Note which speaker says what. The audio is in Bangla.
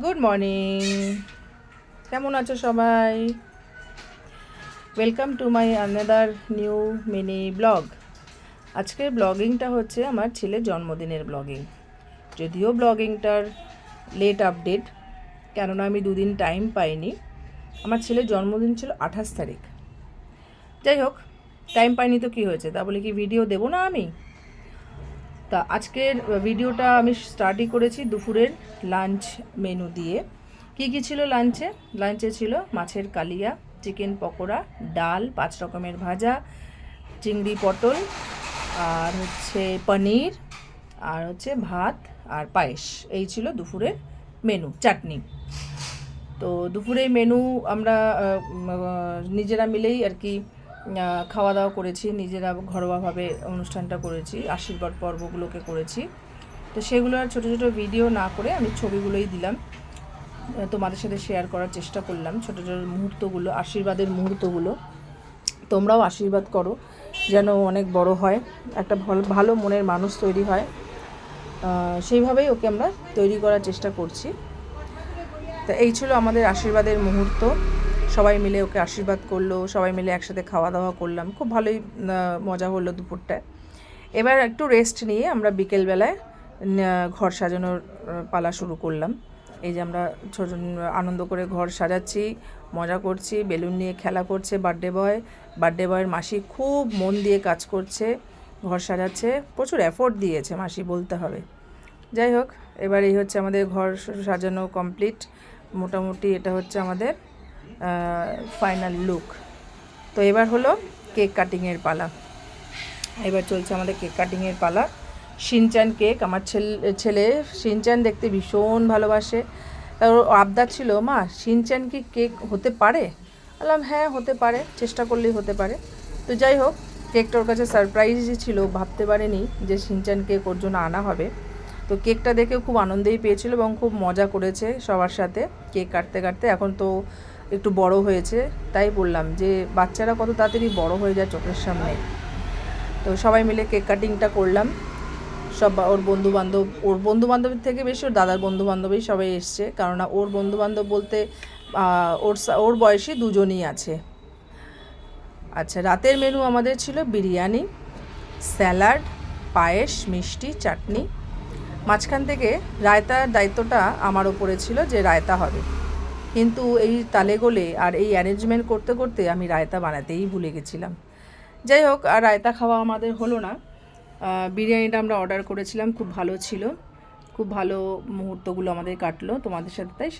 Speaker 1: গুড মর্নিং, কেমন আছো সবাই? Welcome to my another new mini blog. আজকের ব্লগিংটা হচ্ছে আমার ছেলের জন্মদিনের ব্লগিং। যদিও ব্লগিংটার লেট আপডেট, কেননা আমি দুদিন টাইম পাইনি। আমার ছেলের জন্মদিন ছিল 28 তারিখ। যাই হোক, টাইম পাইনি তো কী হয়েছে, তা বলে কি ভিডিও দেবো না আমি? তা আজকের ভিডিওটা আমি স্টার্টই করেছি দুপুরের লাঞ্চ মেনু দিয়ে। কি ছিল লাঞ্চে? লাঞ্চে ছিল মাছের কালিয়া, চিকেন পকোড়া, ডাল, 5 রকমের ভাজা, চিংড়ি পটল, আর হচ্ছে পনির, আর হচ্ছে ভাত আর পায়েস। এই ছিল দুপুরের মেনু, চাটনি। তো দুপুরের মেনু আমরা নিজেরা মিলেই আর কি খাওয়া দাওয়া করেছি, নিজেরা ঘরোয়াভাবে অনুষ্ঠানটা করেছি, আশীর্বাদ পর্বগুলোকে করেছি। তো সেগুলো আর ছোটো ছোটো ভিডিও না করে আমি ছবিগুলোই দিলাম, তোমাদের সাথে শেয়ার করার চেষ্টা করলাম ছোটো ছোটো মুহূর্তগুলো, আশীর্বাদের মুহূর্তগুলো। তোমরাও আশীর্বাদ করো যেন অনেক বড় হয়, একটা ভালো মনের মানুষ তৈরি হয়। সেইভাবেই ওকে আমরা তৈরি করার চেষ্টা করছি। তো এই ছিল আমাদের আশীর্বাদের মুহূর্ত। সবাই মিলে ওকে আশীর্বাদ করলো, সবাই মিলে একসাথে খাওয়া দাওয়া করলাম, খুব ভালোই মজা হলো দুপুরটায়। এবার একটু রেস্ট নিয়ে আমরা বিকেলবেলায় ঘর সাজানোর পালা শুরু করলাম। এই যে আমরা ছোট আনন্দ করে ঘর সাজাচ্ছি, মজা করছি, বেলুন নিয়ে খেলা করছে বার্থডে বয়ের মাসি খুব মন দিয়ে কাজ করছে, ঘর সাজাচ্ছে, প্রচুর এফোর্ট দিয়েছে মাসি বলতে হবে। যাই হোক, এবার এই হচ্ছে আমাদের ঘর সাজানো কমপ্লিট মোটামুটি। এটা হচ্ছে আমাদের ফাইনাল লুক। তো এবার হলো কেক কাটিংয়ের পালা। এবার চলছে আমাদের কেক কাটিংয়ের পালা। শিনচ্যান কেক, আমার ছেলে শিনচ্যান দেখতে ভীষণ ভালোবাসে। ওর আবদার ছিল, মা শিনচ্যান কি কেক হতে পারে? বললাম হ্যাঁ হতে পারে, চেষ্টা করলেই হতে পারে। তো যাই হোক, কেকটা ওর কাছে সারপ্রাইজই ছিল, ভাবতে পারেনি যে শিনচ্যান কেক ওর জন্য আনা হবে। তো কেকটা দেখে খুব আনন্দেই পেয়েছিল এবং খুব মজা করেছে সবার সাথে কেক কাটতে কাটতে। এখন তো একটু বড় হয়েছে, তাই বললাম যে বাচ্চারা কত তাড়াতাড়ি বড় হয়ে যায় চোখের সামনে। তো সবাই মিলে কেক কাটিংটা করলাম। সব ওর বন্ধুবান্ধবের থেকে বেশি ওর দাদার বন্ধুবান্ধবই সবাই এসছে, কেননা ওর বন্ধুবান্ধব বলতে ওর বয়সী দুজনই আছে। আচ্ছা, রাতের মেনু আমাদের ছিল বিরিয়ানি, স্যালাড, পায়েস, মিষ্টি, চাটনি। মাঝখান থেকে রায়তার দায়িত্বটা আমার ওপরে ছিল যে রায়তা হবে, কিন্তু এই তালে গোলে আর এই অ্যারেঞ্জমেন্ট করতে করতে আমি রায়তা বানাতেই ভুলে গেছিলাম। যাই হোক, আর রায়তা খাওয়া আমাদের হলো না। বিরিয়ানিটা আমরা অর্ডার করেছিলাম, খুব ভালো ছিল, খুব ভালো মুহূর্তগুলো আমাদের কাটলো তোমাদের সাথে, তাই